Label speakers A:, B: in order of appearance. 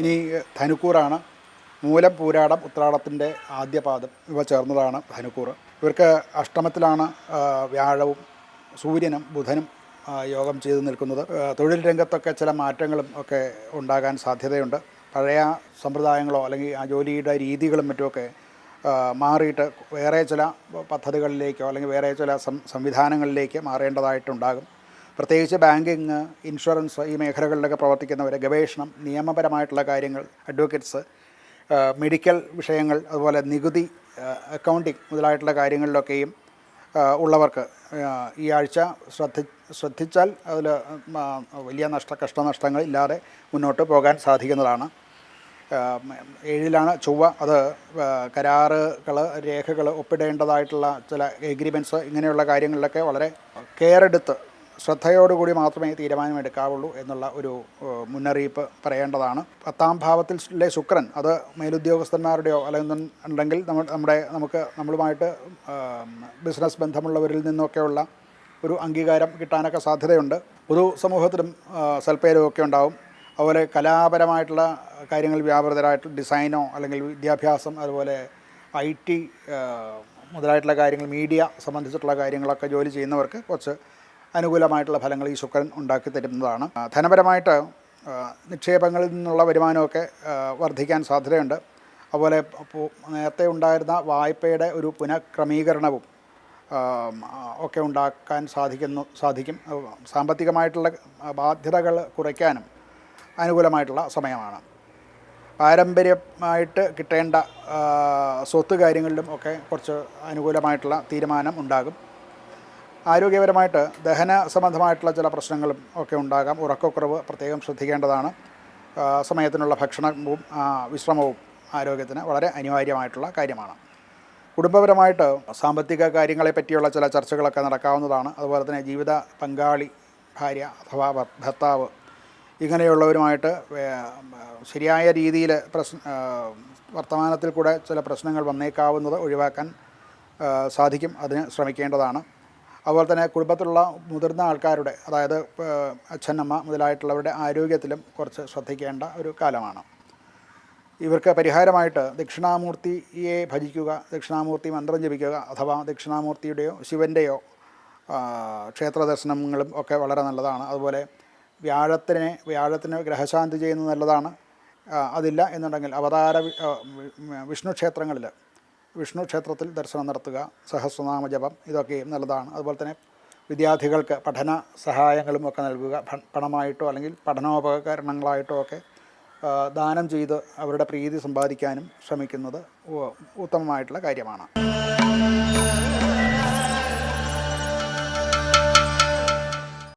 A: ഇനി ധനുക്കൂറാണ്. മൂലം, പൂരാടം, ഉത്രാടത്തിൻ്റെ ആദ്യപാദം ഇവ ചേർന്നതാണ് ധനുക്കൂറ്. ഇവർക്ക് അഷ്ടമത്തിലാണ് വ്യാഴവും സൂര്യനും ബുധനും യോഗം ചെയ്തു നിൽക്കുന്നത്. തൊഴിൽ രംഗത്തൊക്കെ ചില മാറ്റങ്ങളും ഒക്കെ ഉണ്ടാകാൻ സാധ്യതയുണ്ട്. പഴയ സമ്പ്രദായങ്ങളോ അല്ലെങ്കിൽ ആ ജോലിയുടെ രീതികളും മറ്റുമൊക്കെ മാറിയിട്ട് വേറെ ചില പദ്ധതികളിലേക്കോ അല്ലെങ്കിൽ വേറെ ചില സംവിധാനങ്ങളിലേക്ക് മാറേണ്ടതായിട്ടുണ്ടാകും. പ്രത്യേകിച്ച് ബാങ്കിങ്, ഇൻഷുറൻസ് ഈ മേഖലകളിലൊക്കെ പ്രവർത്തിക്കുന്നവർ, ഗവേഷണം, നിയമപരമായിട്ടുള്ള കാര്യങ്ങൾ, അഡ്വക്കേറ്റ്സ്, മെഡിക്കൽ വിഷയങ്ങൾ, അതുപോലെ നികുതി, അക്കൗണ്ടിങ് മുതലായിട്ടുള്ള കാര്യങ്ങളിലൊക്കെയും ഉള്ളവർക്ക് ഈ ആഴ്ച ശ്രദ്ധിച്ചാൽ അതിൽ വലിയ കഷ്ടനഷ്ടങ്ങൾ ഇല്ലാതെ മുന്നോട്ട് പോകാൻ സാധിക്കുന്നതാണ്. 7ലാണ് ചൊവ്വ. അത് കരാറുകൾ, രേഖകൾ ഒപ്പിടേണ്ടതായിട്ടുള്ള ചില എഗ്രിമെൻറ്റ്സ്, ഇങ്ങനെയുള്ള കാര്യങ്ങളിലൊക്കെ വളരെ കെയറെടുത്ത് ശ്രദ്ധയോടുകൂടി മാത്രമേ തീരുമാനമെടുക്കാവുള്ളൂ എന്നുള്ള ഒരു മുന്നറിയിപ്പ് പറയേണ്ടതാണ്. 10ാം ഭാവത്തിലെ ശുക്രൻ അത് മേലുദ്യോഗസ്ഥന്മാരുടെയോ അല്ലെങ്കിൽ നമ്മളുമായിട്ട് ബിസിനസ് ബന്ധമുള്ളവരിൽ നിന്നൊക്കെയുള്ള ഒരു അംഗീകാരം കിട്ടാനൊക്കെ സാധ്യതയുണ്ട്. പൊതു സമൂഹത്തിലും സൽപ്പേരുമൊക്കെ ഉണ്ടാവും. അതുപോലെ കലാപരമായിട്ടുള്ള കാര്യങ്ങൾ വ്യാപൃതരായിട്ട് ഡിസൈനോ അല്ലെങ്കിൽ വിദ്യാഭ്യാസം, അതുപോലെ IT മുതലായിട്ടുള്ള കാര്യങ്ങൾ, മീഡിയ സംബന്ധിച്ചിട്ടുള്ള കാര്യങ്ങളൊക്കെ ജോലി ചെയ്യുന്നവർക്ക് കുറച്ച് അനുകൂലമായിട്ടുള്ള ഫലങ്ങൾ ഈ ശുക്രൻ ഉണ്ടാക്കി തരുന്നതാണ്. ധനപരമായിട്ട് നിക്ഷേപങ്ങളിൽ നിന്നുള്ള വരുമാനമൊക്കെ വർദ്ധിക്കാൻ സാധ്യതയുണ്ട്. അതുപോലെ നേരത്തെ ഉണ്ടായിരുന്ന വായ്പയുടെ ഒരു പുനഃക്രമീകരണവും ഒക്കെ ഉണ്ടാക്കാൻ സാധിക്കും. സാമ്പത്തികമായിട്ടുള്ള ബാധ്യതകൾ കുറയ്ക്കാനും അനുകൂലമായിട്ടുള്ള സമയമാണ്. പാരമ്പര്യമായിട്ട് കിട്ടേണ്ട സ്വത്ത് കാര്യങ്ങളിലും ഒക്കെ കുറച്ച് അനുകൂലമായിട്ടുള്ള തീരുമാനം ഉണ്ടാകും. ആരോഗ്യപരമായിട്ട് ദഹന സംബന്ധമായിട്ടുള്ള ചില പ്രശ്നങ്ങളും ഒക്കെ ഉണ്ടാകാം. ഉറക്കക്കുറവ് പ്രത്യേകം ശ്രദ്ധിക്കേണ്ടതാണ്. സമയത്തിനുള്ള ഭക്ഷണവും വിശ്രമവും ആരോഗ്യത്തിന് വളരെ അനിവാര്യമായിട്ടുള്ള കാര്യമാണ്. കുടുംബപരമായിട്ട് സാമ്പത്തിക കാര്യങ്ങളെ പറ്റിയുള്ള ചില ചർച്ചകളൊക്കെ നടക്കാവുന്നതാണ്. അതുപോലെ തന്നെ ജീവിത പങ്കാളി, ഭാര്യ അഥവാ ഭർത്താവ്, ഇങ്ങനെയുള്ളവരുമായിട്ട് ശരിയായ രീതിയിൽ വർത്തമാനത്തിൽ കൂടെ ചില പ്രശ്നങ്ങൾ വന്നേക്കാവുന്നത് ഒഴിവാക്കാൻ സാധിക്കും. അതിന് ശ്രമിക്കേണ്ടതാണ്. അതുപോലെ തന്നെ കുടുംബത്തിലുള്ള മുതിർന്ന ആൾക്കാരുടെ, അതായത് അച്ഛനമ്മ മുതലായിട്ടുള്ളവരുടെ ആരോഗ്യത്തിലും കുറച്ച് ശ്രദ്ധിക്കേണ്ട ഒരു കാലമാണ്. ഇവർക്ക് പരിഹാരമായിട്ട് ദക്ഷിണാമൂർത്തിയെ ഭജിക്കുക, ദക്ഷിണാമൂർത്തി മന്ത്രം ജപിക്കുക, അഥവാ ദക്ഷിണാമൂർത്തിയുടെയോ ശിവൻ്റെയോ ക്ഷേത്ര ദർശനങ്ങളും ഒക്കെ വളരെ നല്ലതാണ്. അതുപോലെ വ്യാഴത്തിന് ഗ്രഹശാന്തി ചെയ്യുന്നത് നല്ലതാണ്. അതില്ല എന്നുണ്ടെങ്കിൽ വിഷ്ണു ക്ഷേത്രത്തിൽ ദർശനം നടത്തുക, സഹസ്രനാമ ജപം, ഇതൊക്കെയും നല്ലതാണ്. അതുപോലെ തന്നെ വിദ്യാർത്ഥികൾക്ക് പഠന സഹായങ്ങളും ഒക്കെ നൽകുക. പണമായിട്ടോ അല്ലെങ്കിൽ പഠനോപകരണങ്ങളായിട്ടോ ഒക്കെ ദാനം ചെയ്ത് അവരുടെ പ്രീതി സമ്പാദിക്കാനും ശ്രമിക്കുന്നത് ഉത്തമമായിട്ടുള്ള കാര്യമാണ്.